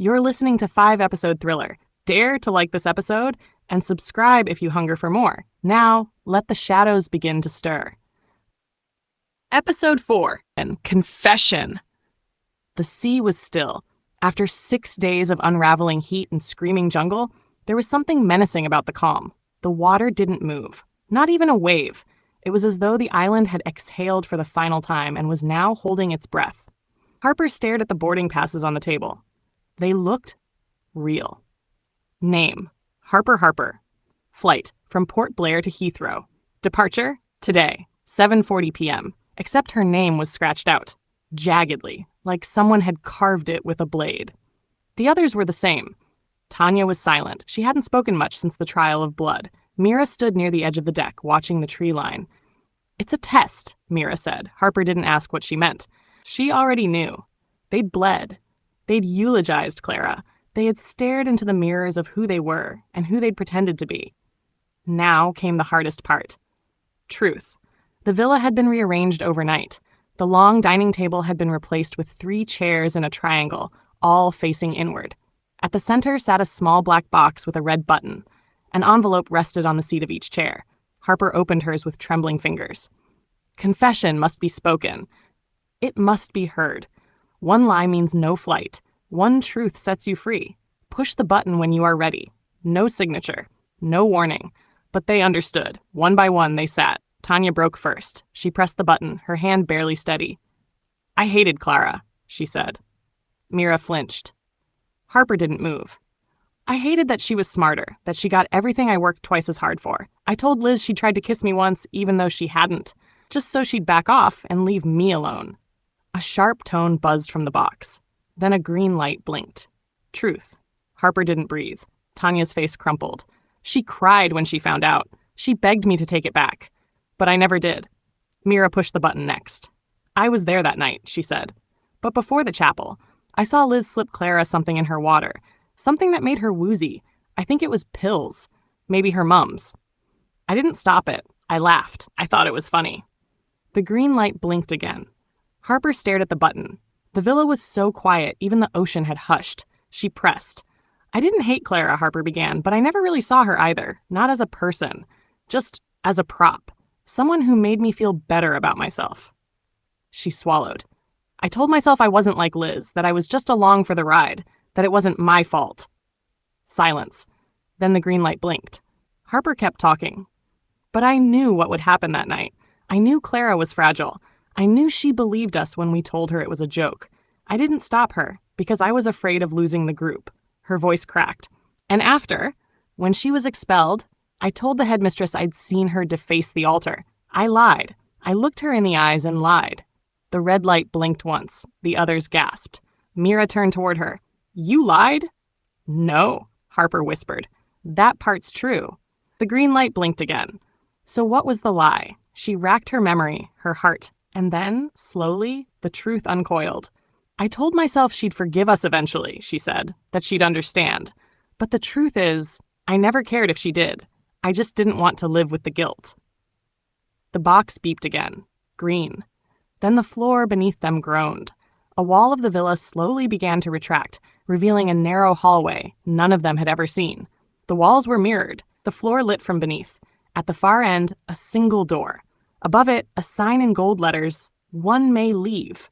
You're listening to 5-episode thriller. Dare to like this episode and subscribe if you hunger for more. Now, let the shadows begin to stir. Episode 4, Confession. The sea was still. After 6 days of unraveling heat and screaming jungle, there was something menacing about the calm. The water didn't move, not even a wave. It was as though the island had exhaled for the final time and was now holding its breath. Harper stared at the boarding passes on the table. They looked real. Name: Harper Harper. Flight: from Port Blair to Heathrow. Departure: today, 7:40 p.m., except her name was scratched out, jaggedly, like someone had carved it with a blade. The others were the same. Tanya was silent. She hadn't spoken much since the trial of blood. Mira stood near the edge of the deck, watching the tree line. "It's a test," Mira said. Harper didn't ask what she meant. She already knew. They'd bled. They'd eulogized Clara. They had stared into the mirrors of who they were and who they'd pretended to be. Now came the hardest part. Truth. The villa had been rearranged overnight. The long dining table had been replaced with 3 chairs in a triangle, all facing inward. At the center sat a small black box with a red button. An envelope rested on the seat of each chair. Harper opened hers with trembling fingers. Confession must be spoken. It must be heard. One lie means no flight. One truth sets you free. Push the button when you are ready. No signature. No warning. But they understood. One by one, they sat. Tanya broke first. She pressed the button, her hand barely steady. "I hated Clara," she said. Mira flinched. Harper didn't move. "I hated that she was smarter, that she got everything I worked twice as hard for. I told Liz she tried to kiss me once, even though she hadn't, just so she'd back off and leave me alone." A sharp tone buzzed from the box. Then a green light blinked. Truth. Harper didn't breathe. Tanya's face crumpled. She cried when she found out. She begged me to take it back. But I never did. Mira pushed the button next. "I was there that night," she said. "But before the chapel, I saw Liz slip Clara something in her water. Something that made her woozy. I think it was pills. Maybe her mum's. I didn't stop it. I laughed. I thought it was funny." The green light blinked again. Harper stared at the button. The villa was so quiet, even the ocean had hushed. She pressed. "I didn't hate Clara," Harper began, "but I never really saw her either. Not as a person. Just as a prop. Someone who made me feel better about myself." She swallowed. "I told myself I wasn't like Liz, that I was just along for the ride, that it wasn't my fault." Silence. Then the green light blinked. Harper kept talking. "But I knew what would happen that night. I knew Clara was fragile. I knew she believed us when we told her it was a joke. I didn't stop her, because I was afraid of losing the group." Her voice cracked. "And after, when she was expelled, I told the headmistress I'd seen her deface the altar. I lied. I looked her in the eyes and lied." The red light blinked once. The others gasped. Mira turned toward her. "You lied?" "No," Harper whispered. "That part's true." The green light blinked again. So what was the lie? She racked her memory, her heart, and then, slowly, the truth uncoiled. "I told myself she'd forgive us eventually," she said, "that she'd understand. But the truth is, I never cared if she did. I just didn't want to live with the guilt." The box beeped again. Green. Then the floor beneath them groaned. A wall of the villa slowly began to retract, revealing a narrow hallway none of them had ever seen. The walls were mirrored, the floor lit from beneath. At the far end, a single door. Above it, a sign in gold letters, "One may leave."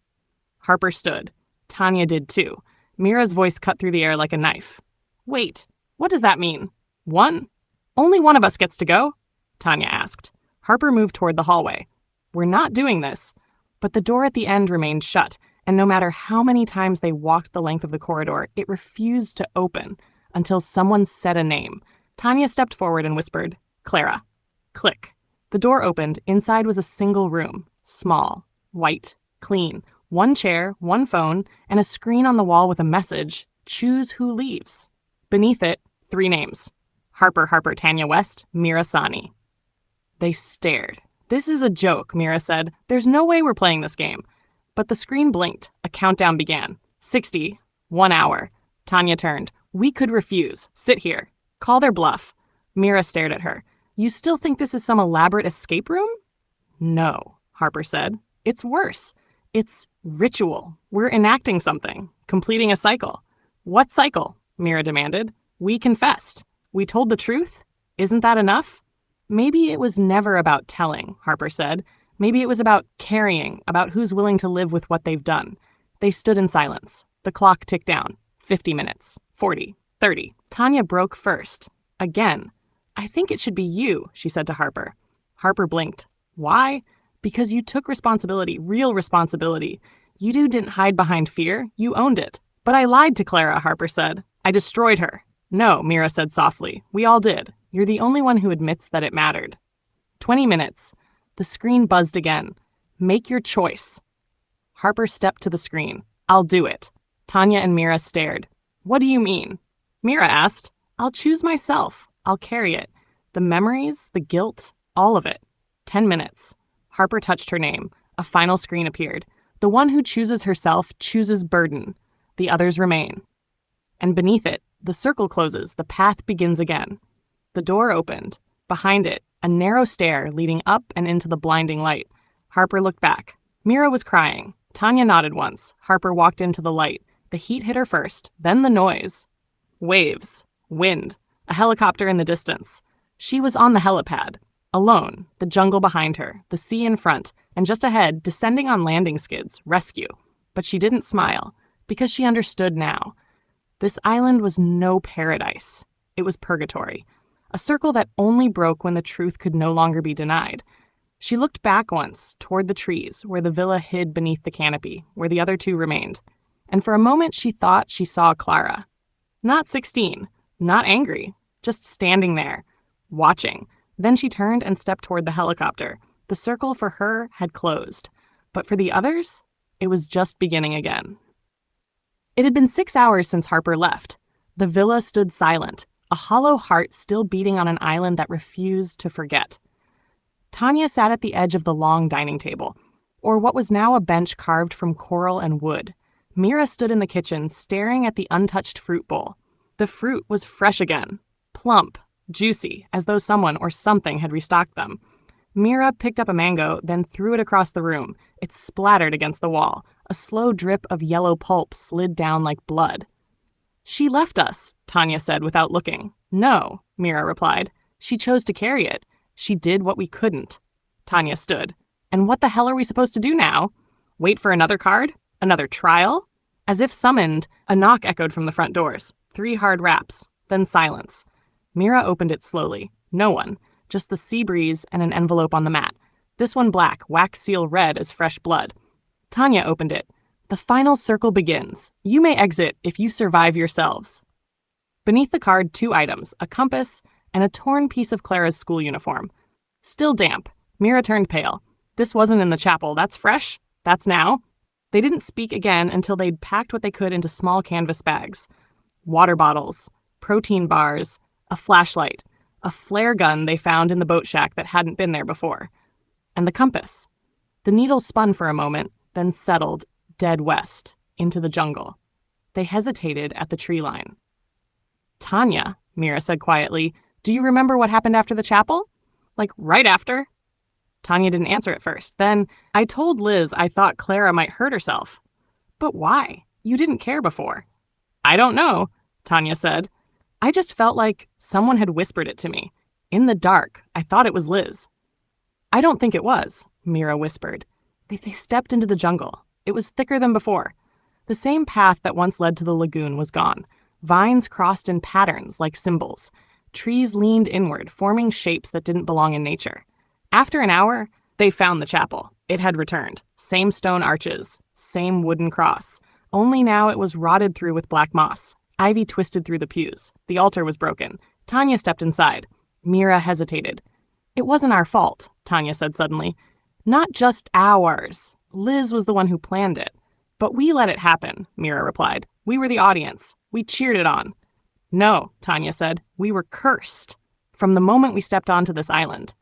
Harper stood. Tanya did too. Mira's voice cut through the air like a knife. "Wait, what does that mean? One? Only one of us gets to go?" Tanya asked. Harper moved toward the hallway. "We're not doing this." But the door at the end remained shut, and no matter how many times they walked the length of the corridor, it refused to open until someone said a name. Tanya stepped forward and whispered, "Clara." Click. The door opened. Inside was a single room. Small, white, clean. One chair, one phone, and a screen on the wall with a message, "Choose who leaves." Beneath it, 3 names. Harper Harper Tanya West, Mira Sani. They stared. "This is a joke," Mira said. "There's no way we're playing this game." But the screen blinked. A countdown began. 60. 1 hour. Tanya turned. "We could refuse. Sit here. Call their bluff." Mira stared at her. "You still think this is some elaborate escape room?" "No," Harper said. "It's worse. It's ritual. We're enacting something, completing a cycle. What cycle? Mira demanded. We confessed. We told the truth. Isn't that enough? Maybe it was never about telling, Harper said. Maybe it was about carrying, about who's willing to live with what they've done. They stood in silence. The clock ticked down. 50 minutes. 40. 30. Tanya broke first. Again. I think it should be you, she said to Harper. Harper blinked. Why? Because you took responsibility, real responsibility. You two didn't hide behind fear. You owned it. But I lied to Clara, Harper said. I destroyed her. No, Mira said softly. We all did. You're the only one who admits that it mattered. 20 minutes. The screen buzzed again. Make your choice. Harper stepped to the screen. I'll do it. Tanya and Mira stared. What do you mean? Mira asked. I'll choose myself. I'll carry it. The memories, the guilt, all of it. 10 minutes. Harper touched her name. A final screen appeared. The one who chooses herself chooses burden. The others remain. And beneath it, the circle closes. The path begins again. The door opened. Behind it, a narrow stair leading up and into the blinding light. Harper looked back. Mira was crying. Tanya nodded once. Harper walked into the light. The heat hit her first, then the noise. Waves. Wind. A helicopter in the distance. She was on the helipad. Alone. The jungle behind her. The sea in front. And just ahead, descending on landing skids. Rescue. But she didn't smile. Because she understood now. This island was no paradise. It was purgatory. A circle that only broke when the truth could no longer be denied. She looked back once, toward the trees, where the villa hid beneath the canopy, where the other two remained. And for a moment she thought she saw Clara. Not 16, not angry, just standing there, watching. Then she turned and stepped toward the helicopter. The circle for her had closed. But for the others, it was just beginning again. It had been 6 hours since Harper left. The villa stood silent, a hollow heart still beating on an island that refused to forget. Tanya sat at the edge of the long dining table, or what was now a bench carved from coral and wood. Mira stood in the kitchen, staring at the untouched fruit bowl. The fruit was fresh again, plump, juicy, as though someone or something had restocked them. Mira picked up a mango, then threw it across the room. It splattered against the wall. A slow drip of yellow pulp slid down like blood. She left us, Tanya said without looking. No, Mira replied. She chose to carry it. She did what we couldn't. Tanya stood. And what the hell are we supposed to do now? Wait for another card? Another trial? As if summoned, a knock echoed from the front doors. 3 hard raps, then silence. Mira opened it slowly. No one. Just the sea breeze and an envelope on the mat. This one black, wax seal red as fresh blood. Tanya opened it. The final circle begins. You may exit if you survive yourselves. Beneath the card, 2 items, a compass and a torn piece of Clara's school uniform. Still damp. Mira turned pale. This wasn't in the chapel. That's fresh? That's now? They didn't speak again until they'd packed what they could into small canvas bags. Water bottles, protein bars, a flashlight, a flare gun they found in the boat shack that hadn't been there before. And the compass. The needle spun for a moment, then settled, dead west, into the jungle. They hesitated at the tree line. Tanya, Mira said quietly, do you remember what happened after the chapel? Like right after? Tanya didn't answer at first. Then, I told Liz I thought Clara might hurt herself. But why? You didn't care before. I don't know, Tanya said. I just felt like someone had whispered it to me. In the dark, I thought it was Liz. I don't think it was, Mira whispered. They stepped into the jungle. It was thicker than before. The same path that once led to the lagoon was gone. Vines crossed in patterns like symbols. Trees leaned inward, forming shapes that didn't belong in nature. After an hour, they found the chapel. It had returned. Same stone arches, same wooden cross. Only now it was rotted through with black moss. Ivy twisted through the pews. The altar was broken. Tanya stepped inside. Mira hesitated. It wasn't our fault, Tanya said suddenly. Not just ours. Liz was the one who planned it. But we let it happen, Mira replied. We were the audience. We cheered it on. No, Tanya said. We were cursed. From the moment we stepped onto this island.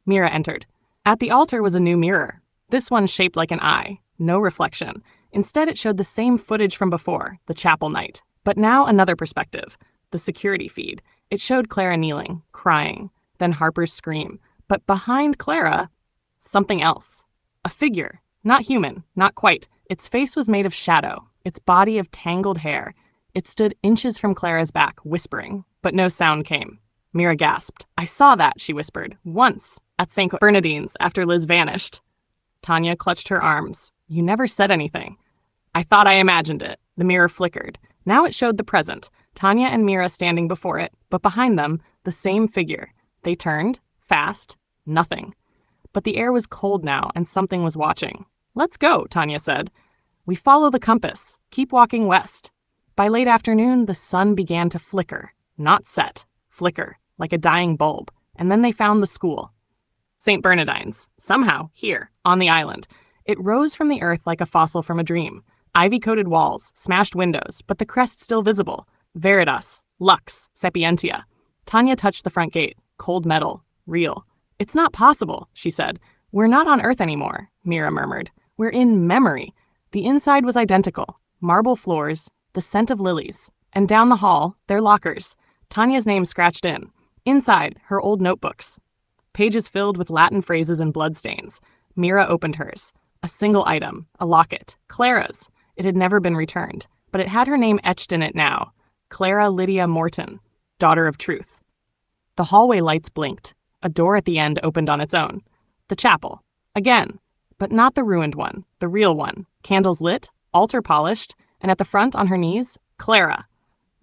Mira entered. At the altar was a new mirror. This one shaped like an eye. No reflection. Instead, it showed the same footage from before, the chapel night. But now another perspective. The security feed. It showed Clara kneeling, crying. Then Harper's scream. But behind Clara, something else. A figure. Not human. Not quite. Its face was made of shadow. Its body of tangled hair. It stood inches from Clara's back, whispering, but no sound came. Mira gasped. "I saw that," she whispered, "once, at St. Bernardine's after Liz vanished." Tanya clutched her arms. "You never said anything." "I thought I imagined it." The mirror flickered. Now it showed the present, Tanya and Mira standing before it, but behind them, the same figure. They turned, fast, nothing. But the air was cold now, and something was watching. "Let's go," Tanya said. "We follow the compass. Keep walking west." By late afternoon, the sun began to flicker. Not set. Flicker, like a dying bulb. And then they found the school. St. Bernardine's. Somehow, here, on the island. It rose from the earth like a fossil from a dream. Ivy-coated walls, smashed windows, but the crest still visible. Veritas, Lux, Sapientia. Tanya touched the front gate. Cold metal. Real. "It's not possible," she said. "We're not on Earth anymore," Mira murmured. "We're in memory." The inside was identical. Marble floors, the scent of lilies. And down the hall, their lockers. Tanya's name scratched in. Inside, her old notebooks. Pages filled with Latin phrases and bloodstains. Mira opened hers. A single item, a locket. Clara's. It had never been returned, but it had her name etched in it now. Clara Lydia Morton, daughter of truth. The hallway lights blinked. A door at the end opened on its own. The chapel. Again. But not the ruined one, the real one. Candles lit, altar polished, and at the front on her knees, Clara,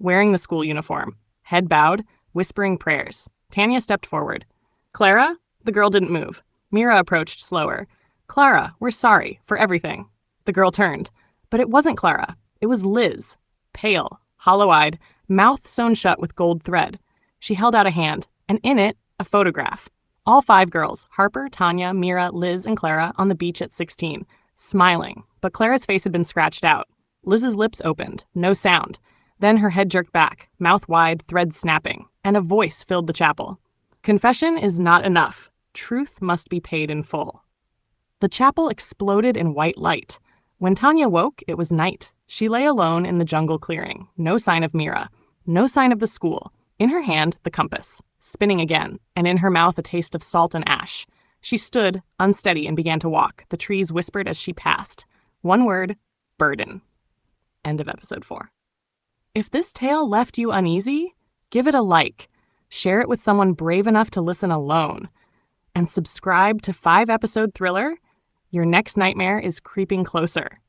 wearing the school uniform, head bowed, whispering prayers. Tanya stepped forward. "Clara?" The girl didn't move. Mira approached slower. "Clara, we're sorry for everything." The girl turned. But it wasn't Clara. It was Liz. Pale, hollow-eyed, mouth sewn shut with gold thread. She held out a hand, and in it, a photograph. All 5 girls, Harper, Tanya, Mira, Liz, and Clara, on the beach at 16, smiling. But Clara's face had been scratched out. Liz's lips opened, no sound. Then her head jerked back, mouth wide, threads snapping, and a voice filled the chapel. "Confession is not enough. Truth must be paid in full." The chapel exploded in white light. When Tanya woke, it was night. She lay alone in the jungle clearing. No sign of Mira. No sign of the school. In her hand, the compass, spinning again, and in her mouth a taste of salt and ash. She stood, unsteady, and began to walk. The trees whispered as she passed. One word, burden. End of episode 4. If this tale left you uneasy, give it a like. Share it with someone brave enough to listen alone. And subscribe to 5-episode Thriller. Your next nightmare is creeping closer.